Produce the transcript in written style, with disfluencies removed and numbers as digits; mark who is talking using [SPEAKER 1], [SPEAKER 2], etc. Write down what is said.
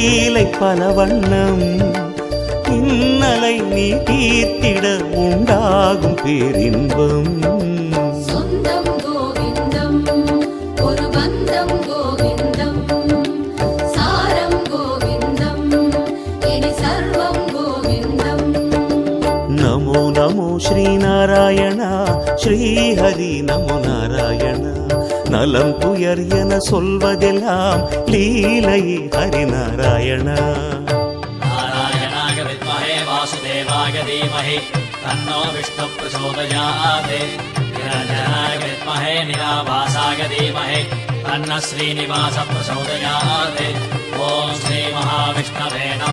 [SPEAKER 1] லீலை பல வண்ணம் இன்னலை நீ தீர்த்திட உண்டாகும் பேரின்பம்.
[SPEAKER 2] சொந்தம் கோவிந்தம் ஒரு பந்தம் கோவிந்தம் சாரம் கோவிந்தம் இனி சர்வம் கோவிந்தம்.
[SPEAKER 1] நமோ நமோ ஸ்ரீநாராயணா ஸ்ரீஹரி நமோ நாராயணா. நலம் துயர் என சொல்வதெல்லாம் லீலை ஹரிநாராயணா.
[SPEAKER 3] नारायणाय विद्महे वासुदेवाय धीमहि तन्नो विष्णुः प्रचोदयात्. निरञ्जनाय विद्महे निराभासाय धीमहि तन्नः श्रीनिवासः प्रचोदयात्. ॐ श्री महाविष्णवे नमः.